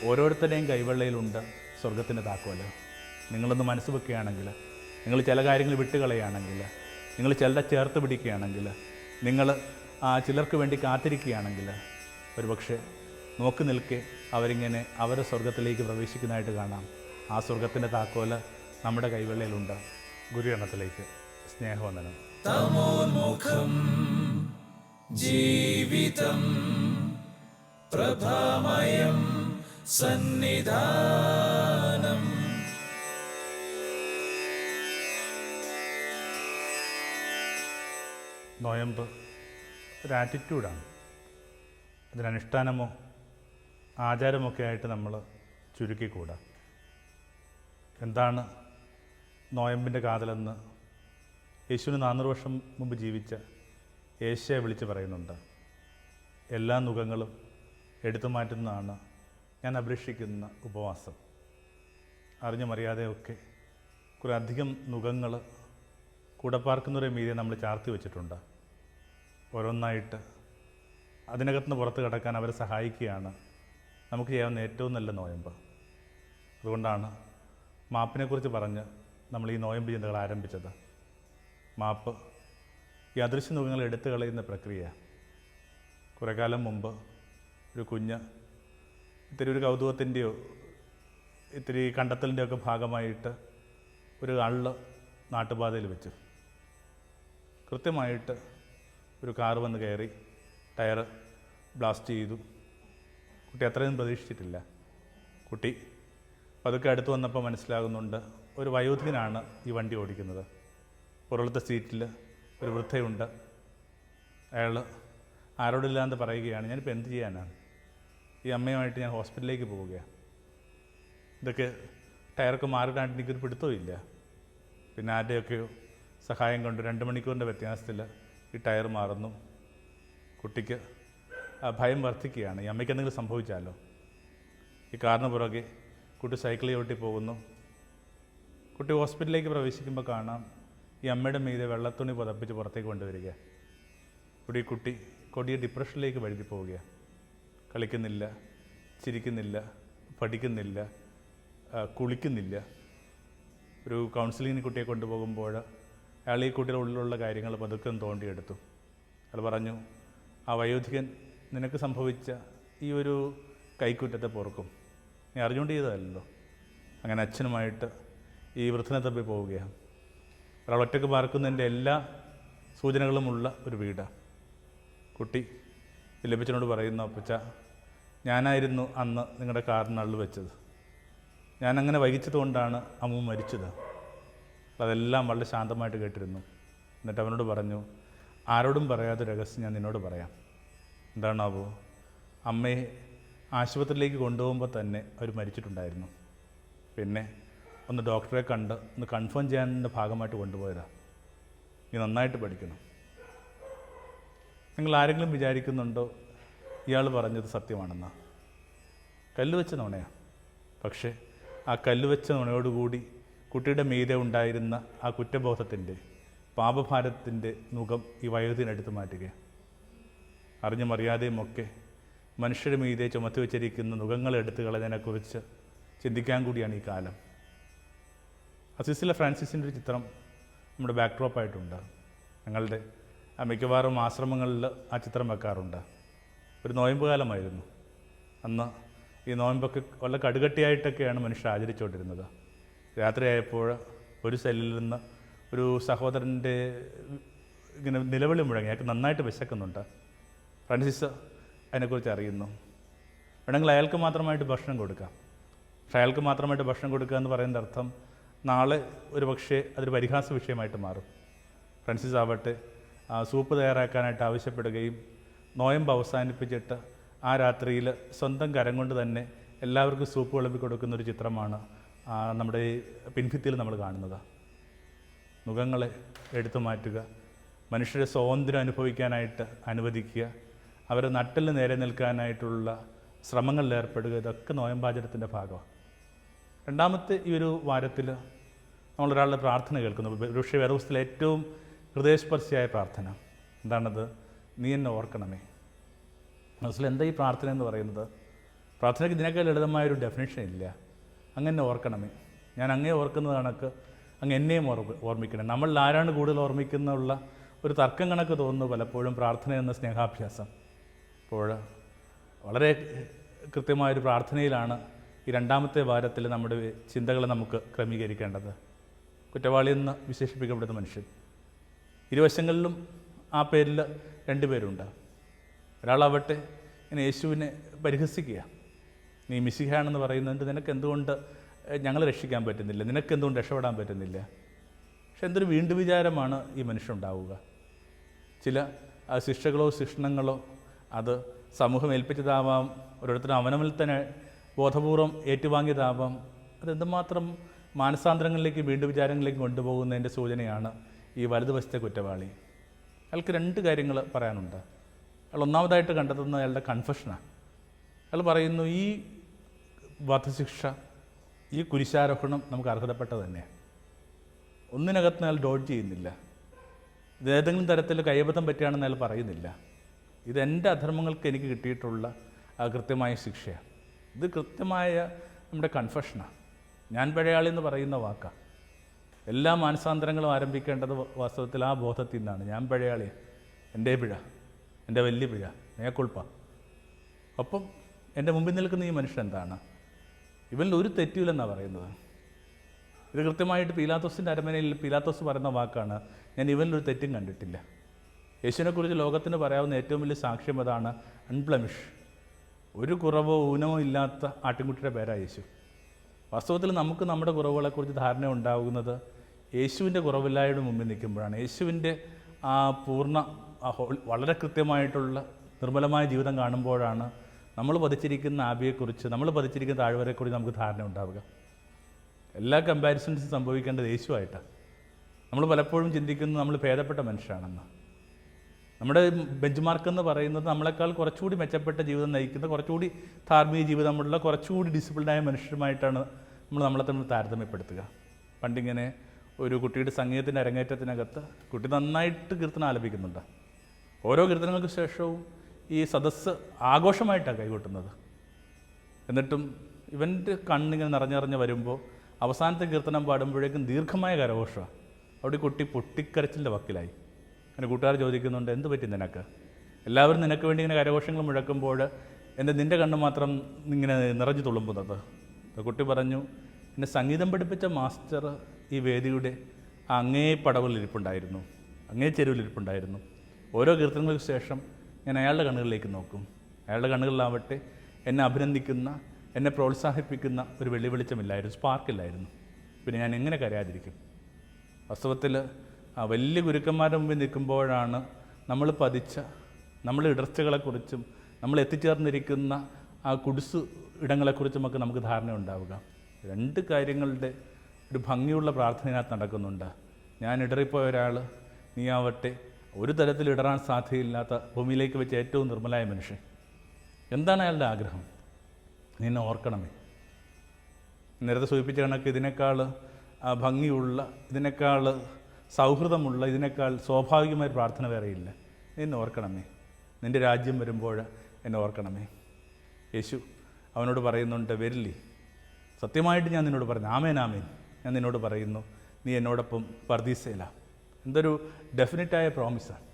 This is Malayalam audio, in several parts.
ഓരോരുത്തരുടെയും കൈവെള്ളയിലുണ്ട് സ്വർഗത്തിൻ്റെ താക്കോല്. നിങ്ങളൊന്ന് മനസ്സ് വെക്കുകയാണെങ്കിൽ, നിങ്ങൾ ചില കാര്യങ്ങൾ വിട്ടുകളയുകയാണെങ്കിൽ, നിങ്ങൾ ചിലരെ ചേർത്ത് പിടിക്കുകയാണെങ്കിൽ, നിങ്ങൾ ചിലർക്ക് വേണ്ടി കാത്തിരിക്കുകയാണെങ്കിൽ, ഒരുപക്ഷെ നോക്കി നിൽക്കെ അവരിങ്ങനെ അവരുടെ സ്വർഗത്തിലേക്ക് പ്രവേശിക്കുന്നതായിട്ട് കാണാം. ആ സ്വർഗത്തിൻ്റെ താക്കോല് നമ്മുടെ കൈവെള്ളയിലുണ്ട്. ഗുരുഗണത്തിലേക്ക് സ്നേഹവന്ദനം. തമോന്മുഖം ജീവിതം പ്രഭാമയം സന്നിധാനം. നോയമ്പ് ഒരു ആറ്റിറ്റ്യൂഡാണ്. അതിനനുഷ്ഠാനമോ ആചാരമൊക്കെ ആയിട്ട് നമ്മൾ ചുരുക്കിക്കൂടാ. എന്താണ് നോയമ്പിൻ്റെ കാതലെന്ന് യേശുവിന് 400 വർഷം മുമ്പ് ജീവിച്ച യേശയെ വിളിച്ച് പറയുന്നുണ്ട്. എല്ലാ നുഖങ്ങളും എടുത്തു മാറ്റുന്നതാണ് ഞാൻ അപേക്ഷിക്കുന്ന ഉപവാസം. അറിഞ്ഞും അറിയാതെയൊക്കെ കുറേ അധികം നുഖങ്ങൾ കൂടപ്പാർക്കുന്നവരെ മീതെ നമ്മൾ ചാർത്തി വെച്ചിട്ടുണ്ട്. ഓരോന്നായിട്ട് അതിനകത്തുനിന്ന് പുറത്ത് കിടക്കാൻ അവരെ സഹായിക്കുകയാണ് നമുക്ക് ചെയ്യാവുന്ന ഏറ്റവും നല്ല നോയമ്പ്. അതുകൊണ്ടാണ് മാപ്പിനെക്കുറിച്ച് പറഞ്ഞ് നമ്മൾ ഈ നോയമ്പ് ചിന്തകൾ ആരംഭിച്ചത്. മാപ്പ് ഈ അദൃശ്യ നുഖങ്ങൾ എടുത്തു കളയുന്ന പ്രക്രിയ. കുറേ കാലം മുമ്പ് ഒരു കുഞ്ഞ് ഇത്തിരി ഒരു കൗതുകത്തിൻ്റെയോ ഇത്തിരി കണ്ടെത്തലിൻ്റെയോ ഒക്കെ ഭാഗമായിട്ട് ഒരു അള്ള് നാട്ടുപാതയിൽ വെച്ചു. കൃത്യമായിട്ട് ഒരു കാറ് വന്ന് കയറി ടയർ ബ്ലാസ്റ്റ് ചെയ്തു. കുട്ടി അത്രയൊന്നും പ്രതീക്ഷിച്ചിട്ടില്ല. കുട്ടി പതുക്കെ അടുത്ത് വന്നപ്പോൾ മനസ്സിലാകുന്നുണ്ട് ഒരു വയോധികനാണ് ഈ വണ്ടി ഓടിക്കുന്നത്. പുറത്തെ സീറ്റിൽ ഒരു വൃദ്ധയുണ്ട്. അയാൾ ആരോടില്ലാന്ന് പറയുകയാണ്, ഞാനിപ്പോൾ എന്ത് ചെയ്യാനാണ്, ഈ അമ്മയുമായിട്ട് ഞാൻ ഹോസ്പിറ്റലിലേക്ക് പോവുകയാണ്. ഇതൊക്കെ ടയറൊക്കെ മാറിയിട്ടായിട്ട് എനിക്കൊരു പിടുത്തമില്ല. പിന്നെ ആരുടെയൊക്കെയോ സഹായം കൊണ്ട് 2 മണിക്കൂറിൻ്റെ വ്യത്യാസത്തിൽ ഈ ടയർ മാറുന്നു. കുട്ടിക്ക് ഭയം വർദ്ധിക്കുകയാണ്, ഈ അമ്മയ്ക്ക് എന്തെങ്കിലും സംഭവിച്ചാലോ. ഈ കാറിന് പുറകെ കുട്ടി സൈക്കിൾ ചവിട്ടി പോകുന്നു. കുട്ടി ഹോസ്പിറ്റലിലേക്ക് പ്രവേശിക്കുമ്പോൾ കാണാം ഈ അമ്മയുടെ മീതെ വെള്ളത്തുണി പുതപ്പിച്ച് പുറത്തേക്ക് കൊണ്ടുവരിക. കുട്ടി കൊടിയ ഡിപ്രഷനിലേക്ക് വഴുതി പോവുക. കളിക്കുന്നില്ല, ചിരിക്കുന്നില്ല, പഠിക്കുന്നില്ല, കുളിക്കുന്നില്ല. ഒരു കൗൺസിലിങ്ങിന് കുട്ടിയെ കൊണ്ടുപോകുമ്പോൾ അയാൾ ഈ കുട്ടിയുടെ ഉള്ളിലുള്ള കാര്യങ്ങൾ പതുക്കെ തോണ്ടിയെടുത്തു. അയാൾ പറഞ്ഞു, ആ വയോധികൻ നിനക്ക് സംഭവിച്ച ഈ ഒരു കൈക്കുറ്റത്തെ പൊറുക്കും, നീ അറിഞ്ഞുകൊണ്ട് ചെയ്തതല്ലോ. അങ്ങനെ അച്ഛനുമായിട്ട് ഈ വൃദ്ധനെ തപ്പി പോവുകയാണ്. ഒരാൾ ഒറ്റയ്ക്ക് പാർക്കുന്നതിൻ്റെ എല്ലാ സൂചനകളുമുള്ള ഒരു വീടാണ്. കുട്ടി ലഭിച്ചനോട് പറയുന്നു, അപ്പച്ച ഞാനായിരുന്നു അന്ന് നിങ്ങളുടെ കാറിന് അള്ളു വെച്ചത്, ഞാനങ്ങനെ വൈകിച്ചതുകൊണ്ടാണ് അമ്മ മരിച്ചത്. അതെല്ലാം വളരെ ശാന്തമായിട്ട് കേട്ടിരുന്നു. എന്നിട്ട് അവനോട് പറഞ്ഞു, ആരോടും പറയാത്ത രഹസ്യം ഞാൻ നിന്നോട് പറയാം. എന്താണാവോ, അമ്മയെ ആശുപത്രിയിലേക്ക് കൊണ്ടുപോകുമ്പോൾ തന്നെ അവർ മരിച്ചിട്ടുണ്ടായിരുന്നു. പിന്നെ ഒന്ന് ഡോക്ടറെ കണ്ട് ഒന്ന് കൺഫേം ചെയ്യാനുള്ള ഭാഗമായിട്ട് കൊണ്ടുപോയതാണ്. നീ നന്നായിട്ട് പഠിക്കണം. നിങ്ങൾ ആരെങ്കിലും വിചാരിക്കുന്നുണ്ടോ ഇയാൾ പറഞ്ഞത് സത്യമാണെന്ന്? കല്ല് വെച്ച നുണയാണ്. പക്ഷേ ആ കല്ല് വെച്ച നുണയോടുകൂടി കുട്ടിയുടെ മീതെ ഉണ്ടായിരുന്ന ആ കുറ്റബോധത്തിൻ്റെ പാപഭാരത്തിൻ്റെ മുഖം ഈ വയോധികനെടുത്ത് മാറ്റുക. അറിഞ്ഞും അറിയാതെയുമൊക്കെ മനുഷ്യരുടെ മീതെ ചുമത്തി വെച്ചിരിക്കുന്ന നുഖങ്ങൾ എടുത്തു കളഞ്ഞതിനെക്കുറിച്ച് ചിന്തിക്കാൻ കൂടിയാണ് ഈ കാലം. അസിസിലെ ഫ്രാൻസിസിൻ്റെ ഒരു ചിത്രം നമ്മുടെ ബാക്ക്ഡ്രോപ്പായിട്ടുണ്ട്. ഞങ്ങളുടെ മിക്കവാറും ആശ്രമങ്ങളിൽ ആ ചിത്രം വെക്കാറുണ്ട്. ഒരു നോയമ്പ് കാലമായിരുന്നു അന്ന്. ഈ നോയമ്പൊക്കെ വളരെ കടുകട്ടിയായിട്ടൊക്കെയാണ് മനുഷ്യർ ആചരിച്ചുകൊണ്ടിരുന്നത്. രാത്രിയായപ്പോൾ ഒരു സെല്ലിൽ നിന്ന് ഒരു സഹോദരൻ്റെ ഇങ്ങനെ നിലവിളി മുഴങ്ങി, അയാൾക്ക് നന്നായിട്ട് വിശക്കുന്നുണ്ട്. ഫ്രാൻസിസ് അതിനെക്കുറിച്ച് അറിയുന്നു. വേണമെങ്കിൽ അയാൾക്ക് മാത്രമായിട്ട് ഭക്ഷണം കൊടുക്കാം. പക്ഷേ അയാൾക്ക് മാത്രമായിട്ട് ഭക്ഷണം കൊടുക്കുക എന്ന് പറയുന്ന അർത്ഥം നാളെ ഒരു പക്ഷേ അതൊരു പരിഹാസ വിഷയമായിട്ട് മാറും. ഫ്രാൻസിസ് ആവട്ടെ സൂപ്പ് തയ്യാറാക്കാനായിട്ട് ആവശ്യപ്പെടുകയും നോയമ്പ് അവസാനിപ്പിച്ചിട്ട് ആ രാത്രിയിൽ സ്വന്തം കരം കൊണ്ട് തന്നെ എല്ലാവർക്കും സൂപ്പ് വിളമ്പി കൊടുക്കുന്നൊരു ചിത്രമാണ് നമ്മുടെ ഈ പിൻഭിത്തിയിൽ നമ്മൾ കാണുന്നത്. മുഖങ്ങളെ എടുത്തു മാറ്റുക, മനുഷ്യരെ സ്വാതന്ത്ര്യം അനുഭവിക്കാനായിട്ട് അനുവദിക്കുക, അവരെ നട്ടിൽ നേരെ നിൽക്കാനായിട്ടുള്ള ശ്രമങ്ങളിൽ ഏർപ്പെടുക, ഇതൊക്കെ നോയമ്പാചരണത്തിൻ്റെ ഭാഗമാണ്. രണ്ടാമത്തെ ഈ ഒരു വാരത്തിൽ നമ്മളൊരാളുടെ പ്രാർത്ഥന കേൾക്കുന്നു. ഋഷി വേദപുസ്തകത്തിലെ ഏറ്റവും ഹൃദയസ്പർശിയായ പ്രാർത്ഥന എന്താണത്? നീ എന്നെ ഓർക്കണമേ. മനസ്സിൽ എന്താ ഈ പ്രാർത്ഥന എന്ന് പറയുന്നത്? പ്രാർത്ഥനയ്ക്ക് ഇതിനേക്കാൾ ലളിതമായൊരു ഡെഫിനേഷൻ ഇല്ല. അങ്ങനെ ഓർക്കണമേ, ഞാൻ അങ്ങേ ഓർക്കുന്ന കണക്ക് അങ്ങ് എന്നെയും ഓർമ്മിക്കണം. നമ്മളിൽ ആരാണ് കൂടുതൽ ഓർമ്മിക്കുന്നുള്ള ഒരു തർക്കം കണക്ക് തോന്നുന്നു പലപ്പോഴും പ്രാർത്ഥന എന്ന സ്നേഹാഭ്യാസം. അപ്പോൾ വളരെ കൃത്യമായൊരു പ്രാർത്ഥനയിലാണ് ഈ രണ്ടാമത്തെ വാരത്തിൽ നമ്മുടെ ചിന്തകളെ നമുക്ക് ക്രമീകരിക്കേണ്ടത്. കുറ്റവാളി എന്ന് വിശേഷിപ്പിക്കപ്പെടുന്ന മനുഷ്യൻ, ഇരുവശങ്ങളിലും ആ പേരിൽ രണ്ടുപേരുണ്ട്. ഒരാളാവട്ടെ ഇങ്ങനെ യേശുവിനെ പരിഹസിക്കുക, നീ മിശിഹാണെന്ന് പറയുന്നത് നിനക്ക് എന്തുകൊണ്ട് ഞങ്ങളെ രക്ഷിക്കാൻ പറ്റുന്നില്ല, നിനക്ക് എന്തുകൊണ്ട് രക്ഷപ്പെടാൻ പറ്റുന്നില്ല. പക്ഷെ എന്തൊരു വീണ്ടും വിചാരമാണ് ഈ മനുഷ്യനുണ്ടാവുക. ചില ശിക്ഷകളോ ശിക്ഷണങ്ങളോ അത് സമൂഹം ഏൽപ്പിച്ചതാവാം, ഓരോരുത്തരും അവനവനിൽ തന്നെ ബോധപൂർവം ഏറ്റുവാങ്ങിയതാവാം. അതെന്തുമാത്രം മാനസാന്തരങ്ങളിലേക്ക് വീണ്ടും വിചാരങ്ങളിലേക്ക് കൊണ്ടുപോകുന്നതിൻ്റെ സൂചനയാണ് ഈ വലതുവശത്തെ കുറ്റവാളി. അയാൾക്ക് രണ്ട് കാര്യങ്ങൾ പറയാനുണ്ട്. അയാൾ ഒന്നാമതായിട്ട് കണ്ടെത്തുന്ന അയാളുടെ കൺഫെഷനാണ്. അയാൾ പറയുന്നു, ഈ വധശിക്ഷ, ഈ കുരിശാരോഹണം നമുക്ക് അർഹതപ്പെട്ടത് തന്നെയാണ്. ഒന്നിനകത്ത് അയാൾ ഡോഡ്ജ് ചെയ്യുന്നില്ല. ഇത് ഏതെങ്കിലും തരത്തിൽ കൈബദ്ധം പറ്റുകയാണെന്ന് അയാൾ പറയുന്നില്ല. ഇതെൻ്റെ അധർമ്മങ്ങൾക്ക് എനിക്ക് കിട്ടിയിട്ടുള്ള കൃത്യമായ ശിക്ഷയാണ്. ഇത് കൃത്യമായ നമ്മുടെ കൺഫെഷനാണ്. ഞാൻ പഴയാളെന്ന് പറയുന്ന വാക്കാണ്. എല്ലാ മാനസാന്തരങ്ങളും ആരംഭിക്കേണ്ടത് വാസ്തവത്തിൽ ആ ബോധത്തിൽ നിന്നാണ്. ഞാൻ പഴയാളി, എൻ്റെ പിഴ, എൻ്റെ വലിയ പിഴ, മേക്കുൾപ്പ. അപ്പം എൻ്റെ മുമ്പിൽ നിൽക്കുന്ന ഈ മനുഷ്യൻ എന്താണ്? ഇവനിൽ ഒരു തെറ്റുമില്ലെന്നാണ് പറയുന്നത്. ഇത് കൃത്യമായിട്ട് പീലാത്തോസിൻ്റെ അരമനയിൽ പീലാത്തോസ് പറയുന്ന വാക്കാണ്, ഞാൻ ഇവനിലൊരു തെറ്റും കണ്ടിട്ടില്ല. യേശുവിനെക്കുറിച്ച് ലോകത്തിന് പറയാവുന്ന ഏറ്റവും വലിയ സാക്ഷ്യം അതാണ്, അൺബ്ലമിഷ്, ഒരു കുറവോ ഊനമോ ഇല്ലാത്ത ആട്ടിൻകുട്ടിയുടെ പേരാണ് യേശു. വാസ്തവത്തിൽ നമുക്ക് നമ്മുടെ കുറവുകളെക്കുറിച്ച് ധാരണ ഉണ്ടാകുന്നത് യേശുവിൻ്റെ കുറവില്ലായ്മയുടെ മുമ്പിൽ നിൽക്കുമ്പോഴാണ്. യേശുവിൻ്റെ ആ പൂർണ്ണ വളരെ കൃത്യമായിട്ടുള്ള നിർമ്മലമായ ജീവിതം കാണുമ്പോഴാണ് നമ്മൾ പതിച്ചിരിക്കുന്ന ആബിയെക്കുറിച്ച്, നമ്മൾ പതിച്ചിരിക്കുന്ന താഴ്വരയെക്കുറിച്ച് നമുക്ക് ധാരണ ഉണ്ടാവുക. എല്ലാ കമ്പാരിസൺസും സംഭവിക്കേണ്ടത് യേശുവായിട്ടാണ്. നമ്മൾ പലപ്പോഴും ചിന്തിക്കുന്നത് നമ്മൾ ഭേദപ്പെട്ട മനുഷ്യരാണെന്ന്. നമ്മുടെ ബെഞ്ച് മാർക്ക് എന്ന് പറയുന്നത് നമ്മളെക്കാൾ കുറച്ചുകൂടി മെച്ചപ്പെട്ട ജീവിതം നയിക്കുന്ന, കുറച്ചുകൂടി ധാർമ്മിക ജീവിതമുള്ള, കുറച്ചുകൂടി ഡിസിപ്ലിനായ മനുഷ്യരുമായിട്ടാണ് നമ്മളെ തമ്മിൽ താരതമ്യപ്പെടുത്തുക. പണ്ടിങ്ങനെ ഒരു കുട്ടിയുടെ സംഗീതത്തിൻ്റെ അരങ്ങേറ്റത്തിനകത്ത് കുട്ടി നന്നായിട്ട് കീർത്തനം ആലപിക്കുന്നുണ്ട്. ഓരോ കീർത്തനങ്ങൾക്ക് ശേഷവും ഈ സദസ്സ് ആഘോഷമായിട്ടാണ് കൈകൊട്ടുന്നത്. എന്നിട്ടും ഇവൻ്റെ കണ്ണിങ്ങനെ നിറഞ്ഞിറഞ്ഞ് വരുമ്പോൾ അവസാനത്തെ കീർത്തനം പാടുമ്പോഴേക്കും ദീർഘമായ കരഘോഷമാണ്. അവിടെ കുട്ടി പൊട്ടിക്കരച്ചിൻ്റെ വക്കിലായി. അങ്ങനെ കൂട്ടുകാർ ചോദിക്കുന്നുണ്ട്, എന്ത് പറ്റി നിനക്ക്? എല്ലാവരും നിനക്ക് വേണ്ടി ഇങ്ങനെ കരഘോഷങ്ങൾ മുഴക്കുമ്പോൾ നിൻ്റെ കണ്ണ് മാത്രം ഇങ്ങനെ നിറഞ്ഞു തുളുമ്പുന്നത്. കുട്ടി പറഞ്ഞു, എന്നെ സംഗീതം പഠിപ്പിച്ച മാസ്റ്റർ ഈ വേദിയുടെ അങ്ങേ പടവിലിരിപ്പുണ്ടായിരുന്നു, അങ്ങേ ചെരുവിലിരിപ്പുണ്ടായിരുന്നു. ഓരോ കീർത്തനങ്ങൾക്ക് ശേഷം ഞാൻ അയാളുടെ കണ്ണുകളിലേക്ക് നോക്കും. അയാളുടെ കണ്ണുകളിലാവട്ടെ എന്നെ അഭിനന്ദിക്കുന്ന, എന്നെ പ്രോത്സാഹിപ്പിക്കുന്ന ഒരു വെള്ളിവെളിച്ചമില്ലായിരുന്നു, സ്പാർക്കില്ലായിരുന്നു. പിന്നെ ഞാൻ എങ്ങനെ കരയാതിരിക്കും? വാസ്തവത്തിൽ വലിയ ഗുരുക്കന്മാരുടെ മുമ്പിൽ നിൽക്കുമ്പോഴാണ് നമ്മൾ പതിച്ച, നമ്മുടെ ഇടർച്ചകളെക്കുറിച്ചും നമ്മൾ എത്തിച്ചേർന്നിരിക്കുന്ന ആ കുടിസ് ഇടങ്ങളെക്കുറിച്ചുമൊക്കെ നമുക്ക് ധാരണ ഉണ്ടാവുക. രണ്ട് കാര്യങ്ങളുടെ ഒരു ഭംഗിയുള്ള പ്രാർത്ഥനയിനകത്ത് നടക്കുന്നുണ്ട്. ഞാൻ ഇടറിപ്പോയ ഒരാൾ, നീ ആവട്ടെ ഒരു തരത്തിൽ ഇടറാൻ സാധ്യതയില്ലാത്ത ഭൂമിയിലേക്ക് വെച്ച് ഏറ്റവും നിർമ്മലായ മനുഷ്യൻ. എന്താണ് അയാളുടെ ആഗ്രഹം? നിന്നെ ഓർക്കണമേ. നേരത്തെ സൂചിപ്പിച്ച കണക്ക് ഇതിനേക്കാൾ ഭംഗിയുള്ള, ഇതിനേക്കാൾ സൗഹൃദമുള്ള, ഇതിനേക്കാൾ സ്വാഭാവികമായ പ്രാർത്ഥന വേറെയില്ല. എന്നെ ഓർക്കണമേ, നിൻ്റെ രാജ്യം വരുമ്പോൾ എന്നെ ഓർക്കണമേ. യേശു അവനോട് പറയുന്നുണ്ട്, വരില്ലേ, സത്യമായിട്ട് ഞാൻ നിന്നോട് പറയുന്നു, ആമേൻ ആമേൻ, ഞാൻ നിന്നോട് പറയുന്നു, നീ എന്നോടൊപ്പം പർദീസയില. എന്തൊരു ഡെഫിനറ്റായ പ്രോമിസാണ്.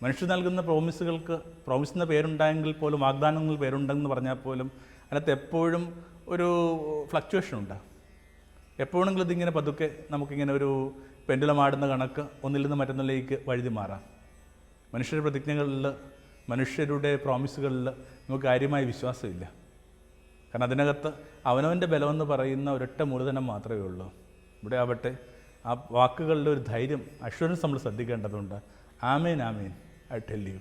മനുഷ്യർ നൽകുന്ന പ്രോമിസുകൾക്ക് പ്രോമിസ് എന്ന പേരുണ്ടായെങ്കിൽ പോലും, വാഗ്ദാനങ്ങൾ പേരുണ്ടെന്ന് പറഞ്ഞാൽ പോലും അതിനകത്ത് എപ്പോഴും ഒരു ഫ്ലക്ച്വേഷൻ ഉണ്ട്. എപ്പോഴെങ്കിലും ഇതിങ്ങനെ പതുക്കെ നമുക്കിങ്ങനെ ഒരു പെൻഡുലമാടുന്ന കണക്ക് ഒന്നിൽ നിന്ന് മറ്റൊന്നിലേക്ക് വഴുതി മാറാം. മനുഷ്യരുടെ പ്രതിജ്ഞകളിൽ, മനുഷ്യരുടെ പ്രോമിസുകളിൽ നമുക്ക് കാര്യമായ വിശ്വാസമില്ല. കാരണം അതിനകത്ത് അവനവൻ്റെ ബലമെന്ന് പറയുന്ന ഒരൊറ്റ മൂലധനം മാത്രമേ ഉള്ളൂ. ഇവിടെ ആവട്ടെ ആ വാക്കുകളിലെ ഒരു ധൈര്യം, അഷ്വറൻസ് നമ്മൾ ശ്രദ്ധിക്കേണ്ടതുണ്ട്. ആമേൻ ആമേൻ, ഐ ടെൽ യു,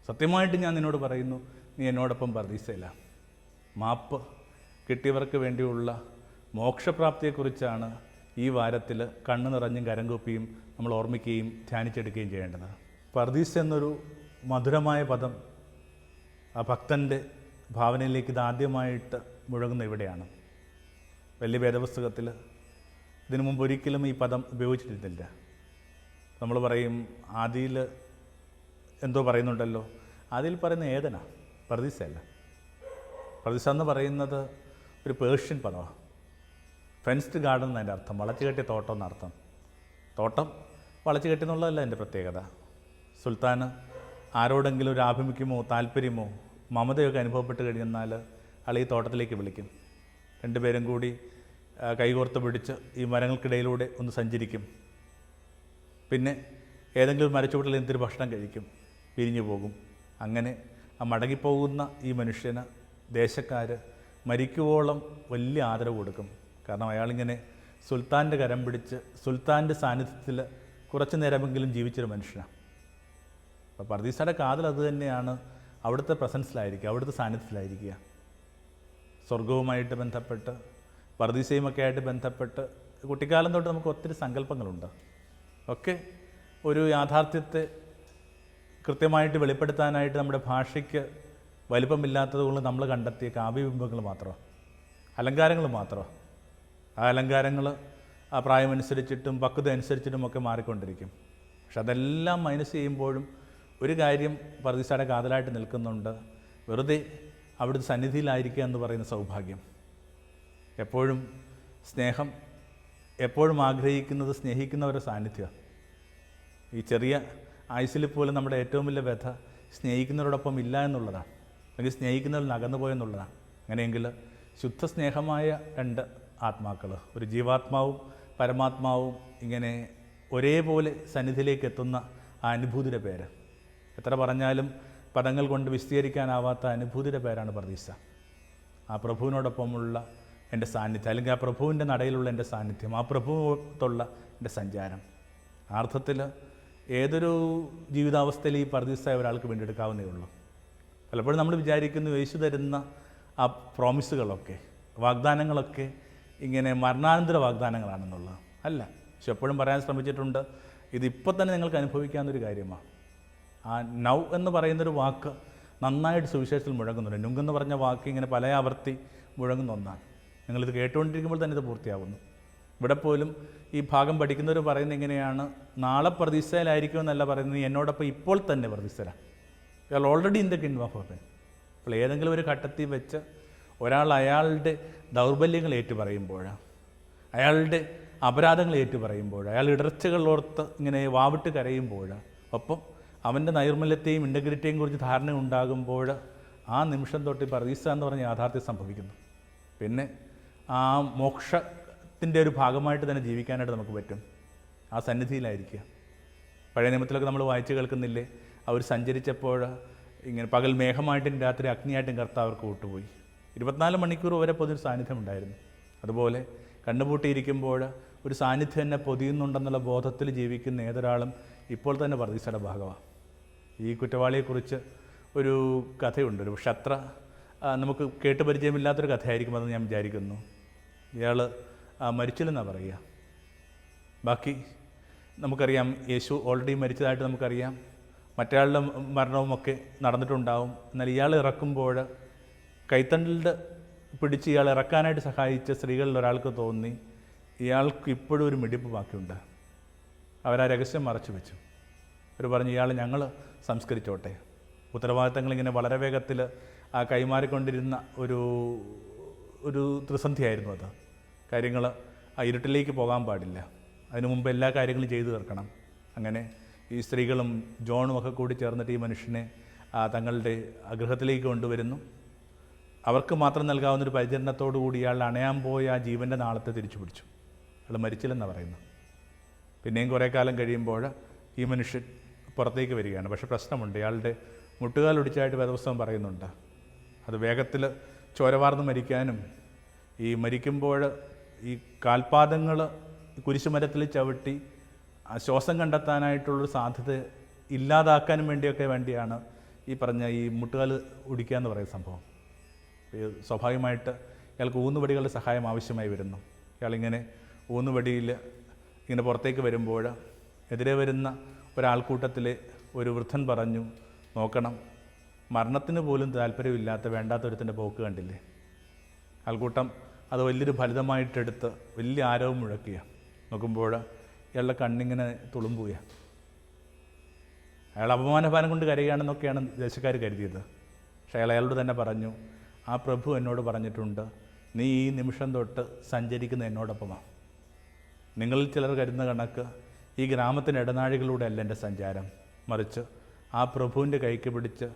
സത്യമായിട്ട് ഞാൻ നിന്നോട് പറയുന്നു, നീ എന്നോടൊപ്പം പർദീസയില. മാപ്പ് കിട്ടിയവർക്ക് വേണ്ടിയുള്ള മോക്ഷപ്രാപ്തിയെക്കുറിച്ചാണ് ഈ വാരത്തിൽ കണ്ണു നിറഞ്ഞും കരംകൂപ്പിയും നമ്മൾ ഓർമ്മിക്കുകയും ധ്യാനിച്ചെടുക്കുകയും ചെയ്യേണ്ടത്. പർദീസ് എന്നൊരു മധുരമായ പദം ആ ഭക്തൻ്റെ ഭാവനയിലേക്ക് ഇതാദ്യമായിട്ട് മുഴങ്ങുന്ന ഇവിടെയാണ്. വലിയ വേദപുസ്തകത്തിൽ ഇതിനു മുമ്പ് ഒരിക്കലും ഈ പദം ഉപയോഗിച്ചിരുന്നില്ല. നമ്മൾ പറയും ആദിയിൽ എന്തോ പറയുന്നുണ്ടല്ലോ, ആദിയിൽ പറയുന്ന ഏതനാ, പർദീസയല്ല. പർദീസ എന്ന് പറയുന്നത് ഒരു പേർഷ്യൻ പദമാണ്. ഫെൻസ്ഡ് ഗാർഡൻ എന്നതിൻ്റെ അർത്ഥം, വളച്ചു കെട്ടിയ തോട്ടം എന്നർത്ഥം. തോട്ടം വളച്ചു കെട്ടി എന്നുള്ളതല്ല എൻ്റെ പ്രത്യേകത. സുൽത്താന് ആരോടെങ്കിലും ഒരു ആഭിമുഖ്യമോ താല്പര്യമോ മമതയൊക്കെ അനുഭവപ്പെട്ട് കഴിഞ്ഞെന്നാൽ ആൾ ഈ തോട്ടത്തിലേക്ക് വിളിക്കും. രണ്ടുപേരും കൂടി കൈകോർത്ത് പിടിച്ച് ഈ മരങ്ങൾക്കിടയിലൂടെ ഒന്ന് സഞ്ചരിക്കും. പിന്നെ ഏതെങ്കിലും ഒരു മരച്ചുവട്ടിൽ എന്തൊരു ഭക്ഷണം കഴിക്കും, പിരിഞ്ഞു പോകും. അങ്ങനെ ആ മടങ്ങിപ്പോകുന്ന ഈ മനുഷ്യന് ദേശക്കാർ മരിക്കുവോളം വലിയ ആദരവ് കൊടുക്കും. കാരണം അയാളിങ്ങനെ സുൽത്താൻ്റെ കരം പിടിച്ച് സുൽത്താൻ്റെ സാന്നിധ്യത്തിൽ കുറച്ച് നേരമെങ്കിലും ജീവിച്ചൊരു മനുഷ്യനാണ്. അപ്പോൾ പർദീസയുടെ കാതൽ അത് തന്നെയാണ്, അവിടുത്തെ പ്രസൻസിലായിരിക്കുക, അവിടുത്തെ സാന്നിധ്യത്തിലായിരിക്കുക. സ്വർഗവുമായിട്ട് ബന്ധപ്പെട്ട് പർദീസയുമൊക്കെ ആയിട്ട് ബന്ധപ്പെട്ട് കുട്ടിക്കാലം തൊട്ട് നമുക്ക് ഒത്തിരി സങ്കല്പങ്ങളുണ്ട്. ഒക്കെ ഒരു യാഥാർത്ഥ്യത്തെ കൃത്യമായിട്ട് വെളിപ്പെടുത്താനായിട്ട് നമ്മുടെ ഭാഷയ്ക്ക് വലിപ്പമില്ലാത്തതുകൊണ്ട് നമ്മൾ കണ്ടെത്തിയ കാവ്യബിംബങ്ങൾ മാത്രമാണ്, അലങ്കാരങ്ങൾ മാത്രമാണ്. ആ അലങ്കാരങ്ങൾ ആ പ്രായമനുസരിച്ചിട്ടും പക്വത അനുസരിച്ചിട്ടും ഒക്കെ മാറിക്കൊണ്ടിരിക്കും. പക്ഷെ അതെല്ലാം മൈനസ് ചെയ്യുമ്പോഴും ഒരു കാര്യം പർദീസയുടെ കാതലായിട്ട് നിൽക്കുന്നുണ്ട്, വെറുതെ അവിടുത്തെ സന്നിധിയിലായിരിക്കുക എന്ന് പറയുന്ന സൗഭാഗ്യം. എപ്പോഴും സ്നേഹം, എപ്പോഴും ആഗ്രഹിക്കുന്നത് സ്നേഹിക്കുന്നവരുടെ സാന്നിധ്യമാണ്. ഈ ചെറിയ ആയുസ്സിൽ പോലും നമ്മുടെ ഏറ്റവും വലിയ വ്യഥ സ്നേഹിക്കുന്നവരോടൊപ്പം ഇല്ല എന്നുള്ളതാണ്, അല്ലെങ്കിൽ സ്നേഹിക്കുന്നവരിൽ അകന്നു പോയെന്നുള്ളതാണ്. അങ്ങനെയെങ്കിൽ ശുദ്ധ സ്നേഹമായ രണ്ട് ആത്മാക്കൾ, ഒരു ജീവാത്മാവും പരമാത്മാവും ഇങ്ങനെ ഒരേപോലെ സന്നിധിയിലേക്ക് എത്തുന്ന ആ അനുഭൂതിയുടെ പേര്, എത്ര പറഞ്ഞാലും പദങ്ങൾ കൊണ്ട് വിശദീകരിക്കാനാവാത്ത അനുഭൂതിയുടെ പേരാണ് പർദീസ. ആ പ്രഭുവിനോടൊപ്പമുള്ള എൻ്റെ സാന്നിധ്യം, അല്ലെങ്കിൽ ആ പ്രഭുവിൻ്റെ നടയിലുള്ള എൻ്റെ സാന്നിധ്യം, ആ പ്രഭുവോടുള്ള എൻ്റെ സഞ്ചാരം. ആ അർത്ഥത്തിൽ ഏതൊരു ജീവിതാവസ്ഥയിൽ ഈ പർദീസ ഒരാൾക്ക് വേണ്ടിയെടുക്കാവുന്നേ ഉള്ളൂ. പലപ്പോഴും നമ്മൾ വിചാരിക്കുന്നു യേശു തരുന്ന ആ പ്രോമിസുകളൊക്കെ, വാഗ്ദാനങ്ങളൊക്കെ ഇങ്ങനെ മരണാനന്തര വാഗ്ദാനങ്ങളാണെന്നുള്ളത്. അല്ല, പക്ഷെ എപ്പോഴും പറയാൻ ശ്രമിച്ചിട്ടുണ്ട്, ഇതിപ്പോൾ തന്നെ നിങ്ങൾക്ക് അനുഭവിക്കാവുന്നൊരു കാര്യമാണ്. ആ നൗ എന്ന് പറയുന്നൊരു വാക്ക് നന്നായിട്ട് സുവിശേഷത്തിൽ മുഴങ്ങുന്നുണ്ട്. നുങ്കെന്ന് പറഞ്ഞ വാക്ക് ഇങ്ങനെ പല ആവർത്തി മുഴങ്ങുന്ന ഒന്നാണ്. നിങ്ങളിത് കേട്ടുകൊണ്ടിരിക്കുമ്പോൾ തന്നെ ഇത് പൂർത്തിയാവുന്നു. ഇവിടെ പോലും ഈ ഭാഗം പഠിക്കുന്നവർ പറയുന്നത് എങ്ങനെയാണ്, നാളെ പർദീസയിലായിരിക്കും എന്നല്ല പറയുന്നത്, എന്നോടൊപ്പം ഇപ്പോൾ തന്നെ പർദീസയിലാണ്. You are already in the kingdom of heaven. അപ്പോൾ ഏതെങ്കിലും ഒരു ഘട്ടത്തിൽ വെച്ച് ഒരാൾ അയാളുടെ ദൗർബല്യങ്ങൾ ഏറ്റുപറയുമ്പോഴാണ്, അയാളുടെ അപരാധങ്ങൾ ഏറ്റുപറയുമ്പോഴാണ്, അയാൾ ഇടർച്ചകളോർത്ത് ഇങ്ങനെ വാവിട്ട് കരയുമ്പോഴാണ്, ഒപ്പം അവൻ്റെ നൈർമല്യത്തെയും ഇൻ്റഗ്രിറ്റിയെയും കുറിച്ച് ധാരണ ഉണ്ടാകുമ്പോൾ ആ നിമിഷം തൊട്ട് പർദീസ എന്ന് പറഞ്ഞ യാഥാർത്ഥ്യം സംഭവിക്കുന്നു. പിന്നെ ആ മോക്ഷത്തിൻ്റെ ഒരു ഭാഗമായിട്ട് തന്നെ ജീവിക്കാനായിട്ട് നമുക്ക് പറ്റും. ആ സന്നിധിയിലായിരിക്കുക. പഴയ നിയമത്തിലൊക്കെ നമ്മൾ വായിച്ച് കേൾക്കുന്നില്ലേ, അവർ സഞ്ചരിച്ചപ്പോൾ ഇങ്ങനെ പകൽ മേഘമായിട്ടും രാത്രി അഗ്നിയായിട്ടും കർത്താവ് അവർക്ക് വിട്ടുപോയി. 24 മണിക്കൂർ വരെ പൊതുവൊരു സാന്നിധ്യം ഉണ്ടായിരുന്നു. അതുപോലെ കണ്ണുപൂട്ടിയിരിക്കുമ്പോൾ ഒരു സാന്നിധ്യം എന്നെ പൊതിയുന്നുണ്ടെന്നുള്ള ബോധത്തിൽ ജീവിക്കുന്ന ഏതൊരാളും ഇപ്പോൾ തന്നെ പർദീസയുടെ ഭാഗമാണ്. ഈ കുറ്റവാളിയെക്കുറിച്ച് ഒരു കഥയുണ്ട്. ഒരു പക്ഷെ അത്ര നമുക്ക് കേട്ട് പരിചയമില്ലാത്തൊരു കഥയായിരിക്കും അതെന്ന് ഞാൻ വിചാരിക്കുന്നു. ഇയാൾ മരിച്ചില്ലെന്നാണ് പറയുക. ബാക്കി നമുക്കറിയാം, യേശു ഓൾറെഡി മരിച്ചതായിട്ട് നമുക്കറിയാം, മറ്റയാളുടെ മരണവുമൊക്കെ നടന്നിട്ടുണ്ടാവും. എന്നാൽ ഇയാൾ ഇറക്കുമ്പോൾ കൈത്തണ്ടിൽ പിടിച്ച് ഇയാൾ ഇറക്കാനായിട്ട് സഹായിച്ച സ്ത്രീകളിൽ ഒരാൾക്ക് തോന്നി ഇയാൾക്ക് ഇപ്പോഴും ഒരു മിടിപ്പ് ബാക്കിയുണ്ട്. അവരാ രഹസ്യം മറച്ചു വെച്ചു. അവർ പറഞ്ഞു, ഇയാൾ ഞങ്ങൾ സംസ്കരിച്ചോട്ടെ. ഉത്തരവാദിത്തങ്ങളിങ്ങനെ വളരെ വേഗത്തിൽ ആ കൈമാറിക്കൊണ്ടിരുന്ന ഒരു ത്രിസന്ധിയായിരുന്നു അത്. കാര്യങ്ങൾ ആ ഇരുട്ടിലേക്ക് പോകാൻ പാടില്ല, അതിനു മുമ്പ് എല്ലാ കാര്യങ്ങളും ചെയ്തു തീർക്കണം. അങ്ങനെ ഈ സ്ത്രീകളും ജോണും ഒക്കെ കൂടി ചേർന്നിട്ട് ഈ മനുഷ്യനെ തങ്ങളുടെ ഗൃഹത്തിലേക്ക് കൊണ്ടുവരുന്നു. അവർക്ക് മാത്രം നൽകാവുന്നൊരു പരിചരണത്തോടു കൂടി ഇയാൾ അണയാൻ പോയ ആ ജീവൻ്റെ നാളത്തെ തിരിച്ചു പിടിച്ചു. അയാൾ മരിച്ചില്ലെന്നാണ് പറയുന്നത്. പിന്നെയും കുറേ കാലം കഴിയുമ്പോൾ ഈ മനുഷ്യൻ പുറത്തേക്ക് വരികയാണ്. പക്ഷേ പ്രശ്നമുണ്ട്, ഇയാളുടെ മുട്ടുകാലൊടിച്ചായിട്ട് വേദപുസ്തകം പറയുന്നുണ്ട്. അത് വേഗത്തിൽ ചോരവാർന്ന് മരിക്കാനും ഈ മരിക്കുമ്പോൾ ഈ കാൽപാദങ്ങൾ കുരിശുമരത്തിൽ ചവിട്ടി ശ്വാസം കണ്ടെത്താനായിട്ടുള്ളൊരു സാധ്യത ഇല്ലാതാക്കാനും വേണ്ടിയാണ് ഈ പറഞ്ഞ ഈ മുട്ടുകാൽ ഒടിക്കുക എന്ന് പറയുന്ന സംഭവം. സ്വാഭാവികമായിട്ട് ഇയാൾക്ക് ഊന്നുവടികളുടെ സഹായം ആവശ്യമായി വരുന്നു. ഇയാളിങ്ങനെ ഊന്നുവടിയിൽ ഇങ്ങനെ പുറത്തേക്ക് വരുമ്പോൾ എതിരെ വരുന്ന ഒരാൾക്കൂട്ടത്തിൽ ഒരു വൃദ്ധൻ പറഞ്ഞു, നോക്കണം, മരണത്തിന് പോലും താല്പര്യമില്ലാത്ത വേണ്ടാത്തൊരുത്തിൻ്റെ പോക്ക് കണ്ടില്ലേ. ആൾക്കൂട്ടം അത് വലിയൊരു ഫലിതമായിട്ടെടുത്ത് വലിയ ആരവം മുഴക്കുക. നോക്കുമ്പോൾ ഇയാളുടെ കണ്ണിങ്ങനെ തുളുമ്പുക. അയാൾ അപമാനഭാരം കൊണ്ട് കരയുകയാണെന്നൊക്കെയാണ് ദേശക്കാർ കരുതിയത്. പക്ഷേ അയാളോട് തന്നെ പറഞ്ഞു, ആ പ്രഭു എന്നോട് പറഞ്ഞിട്ടുണ്ട്, നീ ഈ നിമിഷം തൊട്ട് സഞ്ചരിക്കുന്ന എന്നോടൊപ്പമാണ്. നിങ്ങളിൽ ചിലർ കരുതുന്ന കണക്ക് ഈ ഗ്രാമത്തിൻ്റെ ഇടനാഴികളിലൂടെ അല്ല എൻ്റെ സഞ്ചാരം, മറിച്ച് ആ പ്രഭുവിൻ്റെ കൈക്ക് പിടിച്ച്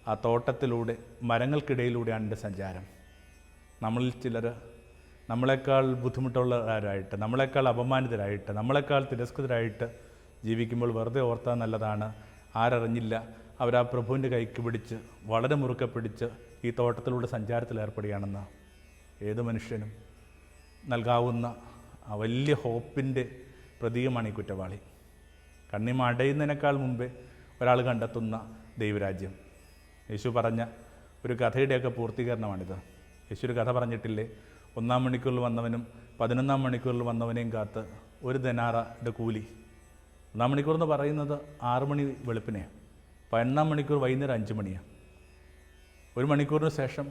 ആ തോട്ടത്തിലൂടെ മരങ്ങൾക്കിടയിലൂടെയാണ് എൻ്റെ സഞ്ചാരം. നമ്മളിൽ ചിലർ നമ്മളെക്കാൾ ബുദ്ധിമുട്ടുള്ളവരായിട്ട്, നമ്മളെക്കാൾ അപമാനിതരായിട്ട്, നമ്മളെക്കാൾ തിരസ്കൃതരായിട്ട് ജീവിക്കുമ്പോൾ വെറുതെ ഓർത്താൽ നല്ലതാണ്, ആരറിഞ്ഞില്ല അവരാ പ്രഭുവിൻ്റെ കൈക്ക് പിടിച്ച് വളരെ മുറുക്കെ പിടിച്ച് ഈ തോട്ടത്തിലൂടെ സഞ്ചാരത്തിൽ ഏർപ്പെടുകയാണെന്ന്. ഏത് മനുഷ്യനും നൽകാവുന്ന ആ വലിയ ഹോപ്പിൻ്റെ പ്രതീകമാണ് ഈ കുറ്റവാളി. കണ്ണിമ അടയുന്നതിനേക്കാൾ മുമ്പേ ഒരാൾ കണ്ടെത്തുന്ന ദൈവരാജ്യം. യേശു പറഞ്ഞ ഒരു കഥയുടെയൊക്കെ പൂർത്തീകരണമാണിത്. യേശു ഒരു കഥ പറഞ്ഞിട്ടില്ലേ, 1-ാം മണിക്കൂറിൽ വന്നവനും 11-ാം മണിക്കൂറിൽ വന്നവനെയും കാത്ത് ഒരു ദനാറയുടെ കൂലി. 1-ാം മണിക്കൂർ എന്ന് പറയുന്നത് 6 മണി വെളുപ്പിനെയാണ്, 11-ാം മണിക്കൂർ വൈകുന്നേരം 5 മണിയാണ്. 1 മണിക്കൂറിന് ശേഷം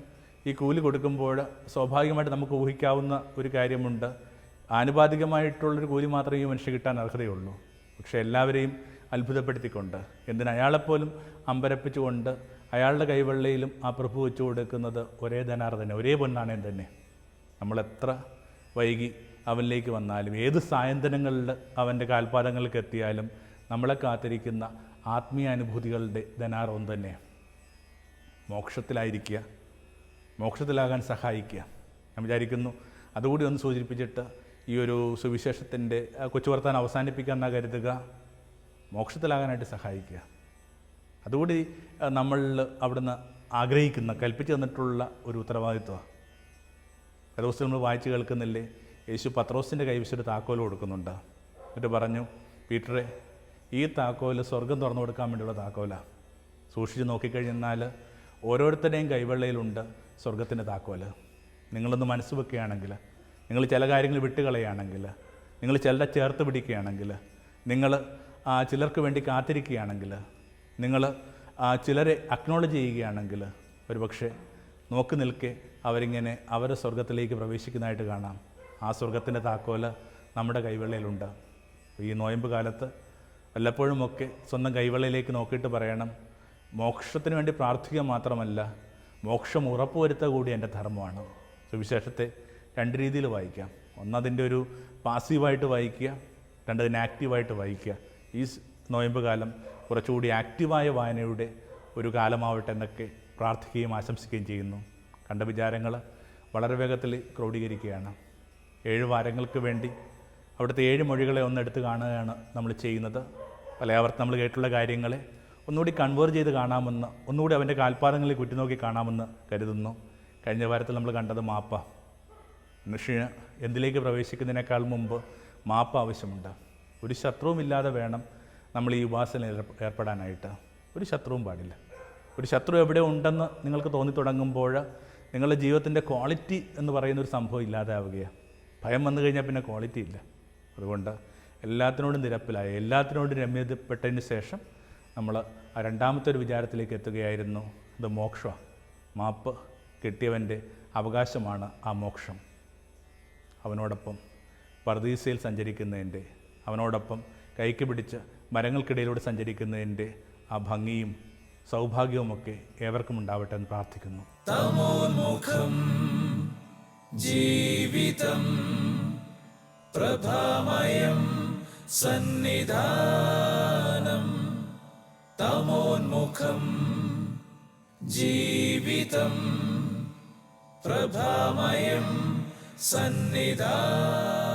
ഈ കൂലി കൊടുക്കുമ്പോൾ സ്വാഭാവികമായിട്ട് നമുക്ക് ഊഹിക്കാവുന്ന ഒരു കാര്യമുണ്ട്, ആനുപാതികമായിട്ടുള്ളൊരു കൂലി മാത്രമേ ഈ മനുഷ്യ കിട്ടാൻ അർഹതയുള്ളൂ. പക്ഷേ എല്ലാവരെയും അത്ഭുതപ്പെടുത്തിക്കൊണ്ട്, എന്തിന് അയാളെപ്പോലും അമ്പരപ്പിച്ചുകൊണ്ട് അയാളുടെ കൈവെള്ളയിലും ആ പ്രഭു വെച്ചു കൊടുക്കുന്നത് ഒരേ ധനാർ തന്നെ, ഒരേ പൊന്നാണയം തന്നെ. നമ്മളെത്ര വൈകി അവനിലേക്ക് വന്നാലും, ഏത് സായന്തനങ്ങളിൽ അവൻ്റെ കാൽപാദങ്ങൾക്ക് എത്തിയാലും നമ്മളെ കാത്തിരിക്കുന്ന ആത്മീയ അനുഭൂതികളുടെ ധനാർ ഒന്ന് തന്നെ. മോക്ഷത്തിലായിരിക്കുക, മോക്ഷത്തിലാകാൻ സഹായിക്കുക. ഞാൻ വിചാരിക്കുന്നു അതുകൂടി ഒന്ന് സൂചിപ്പിച്ചിട്ട് ഈ ഒരു സുവിശേഷത്തിൻ്റെ കൊച്ചു വർത്താനം അവസാനിപ്പിക്കാമെന്നാണ് കരുതുക. മോക്ഷത്തിലാകാനായിട്ട് സഹായിക്കുക, അതുകൂടി നമ്മൾ അവിടുന്ന് ആഗ്രഹിക്കുന്ന, കൽപ്പിച്ചു തന്നിട്ടുള്ള ഒരു ഉത്തരവാദിത്വമാണ്. ദിവസം നമ്മൾ വായിച്ച് കേൾക്കുന്നില്ലേ, യേശു പത്രോസിൻ്റെ കൈവശൊരു താക്കോൽ കൊടുക്കുന്നുണ്ട്. എന്നിട്ട് പറഞ്ഞു, പീറ്ററെ, ഈ താക്കോൽ സ്വർഗം തുറന്നു കൊടുക്കാൻ വേണ്ടിയുള്ള താക്കോലാണ്. സൂക്ഷിച്ച് നോക്കിക്കഴിഞ്ഞാൽ ഓരോരുത്തരുടെയും കൈവെള്ളയിലുണ്ട് സ്വർഗത്തിൻ്റെ താക്കോൽ. നിങ്ങളൊന്ന് മനസ്സ് വെക്കുകയാണെങ്കിൽ, നിങ്ങൾ ചില കാര്യങ്ങൾ വിട്ടുകളയുകയാണെങ്കിൽ, നിങ്ങൾ ചിലരെ ചേർത്ത് പിടിക്കുകയാണെങ്കിൽ, നിങ്ങൾ ചിലർക്ക് വേണ്ടി കാത്തിരിക്കുകയാണെങ്കിൽ, നിങ്ങൾ ചിലരെ അക്നോളജ് ചെയ്യുകയാണെങ്കിൽ, ഒരുപക്ഷെ നോക്കി നിൽക്കെ അവരിങ്ങനെ അവരുടെ സ്വർഗത്തിലേക്ക് പ്രവേശിക്കുന്നതായിട്ട് കാണാം. ആ സ്വർഗത്തിൻ്റെ താക്കോല് നമ്മുടെ കൈവെള്ളയിലുണ്ട്. ഈ നോയമ്പ് കാലത്ത് വല്ലപ്പോഴുമൊക്കെ സ്വന്തം കൈവെള്ളയിലേക്ക് നോക്കിയിട്ട് പറയണം, മോക്ഷത്തിന് വേണ്ടി പ്രാർത്ഥിക്കുക മാത്രമല്ല, മോക്ഷം ഉറപ്പുവരുത്തുക കൂടി എൻ്റെ ധർമ്മമാണ്. സുവിശേഷത്തെ 2 രീതിയിൽ വായിക്കാം. ഒന്നതിൻ്റെ ഒരു പാസീവായിട്ട് വായിക്കുക, രണ്ടതിനെ ആക്റ്റീവായിട്ട് വായിക്കുക. ഈ നോയമ്പ് കാലം കുറച്ചുകൂടി ആക്റ്റീവായ വായനയുടെ ഒരു കാലമാവട്ടെ എന്നൊക്കെ പ്രാർത്ഥിക്കുകയും ആശംസിക്കുകയും ചെയ്യുന്നു. കണ്ട വിചാരങ്ങൾ വളരെ വേഗത്തിൽ ക്രോഡീകരിക്കുകയാണ്. 7 വാരങ്ങൾക്ക് വേണ്ടി അവിടുത്തെ 7 മൊഴികളെ ഒന്നെടുത്ത് കാണുകയാണ് നമ്മൾ ചെയ്യുന്നത്. പലയാവർത്തി നമ്മൾ കേട്ടുള്ള കാര്യങ്ങളെ ഒന്നുകൂടി കൺവേർജ് ചെയ്ത് കാണാമെന്ന്, ഒന്നുകൂടി അവൻ്റെ കാൽപ്പാദങ്ങളിൽ കുറ്റിനോക്കി കാണാമെന്ന് കരുതുന്നു. കഴിഞ്ഞ വാരത്തിൽ നമ്മൾ കണ്ടത് മാപ്പ. മനുഷ്യന് എന്തിലേക്ക് പ്രവേശിക്കുന്നതിനേക്കാൾ മുമ്പ് മാപ്പ് ആവശ്യമുണ്ട്. ഒരു ശത്രുവുമില്ലാതെ വേണം നമ്മൾ ഈ ഉപാസനയിൽ ഏർപ്പെടാനായിട്ട്. ഒരു ശത്രുവും പാടില്ല. ഒരു ശത്രു എവിടെ ഉണ്ടെന്ന് നിങ്ങൾക്ക് തോന്നിത്തുടങ്ങുമ്പോൾ നിങ്ങളുടെ ജീവിതത്തിൻ്റെ ക്വാളിറ്റി എന്ന് പറയുന്നൊരു സംഭവം ഇല്ലാതാവുകയാണ്. ഭയം വന്നു കഴിഞ്ഞാൽ പിന്നെ ക്വാളിറ്റി ഇല്ല. അതുകൊണ്ട് എല്ലാത്തിനോടും നിരപ്പിലായ, എല്ലാത്തിനോടും രമ്യതപ്പെട്ടതിന് ശേഷം നമ്മൾ ആ 2ാമത്തെ ഒരു വിചാരത്തിലേക്ക് എത്തുകയായിരുന്നു. ഇത് മോക്ഷമാണ്. മാപ്പ് കിട്ടിയവൻ്റെ അവകാശമാണ് ആ മോക്ഷം. അവനോടൊപ്പം പർദീസയിൽ സഞ്ചരിക്കുന്നതിൻ്റെ, അവനോടൊപ്പം കൈക്ക് പിടിച്ച് മരങ്ങൾക്കിടയിലൂടെ സഞ്ചരിക്കുന്നതിൻ്റെ ആ ഭംഗിയും സൗഭാഗ്യവുമൊക്കെ ഏവർക്കും ഉണ്ടാവട്ടെ എന്ന് പ്രാർത്ഥിക്കുന്നു. തമോന്മുഖം ജീവിതം പ്രഭാമയം സന്നിധാനം. തമോന്മുഖം ജീവിതം പ്രഭാമയം സന്നിധാനം.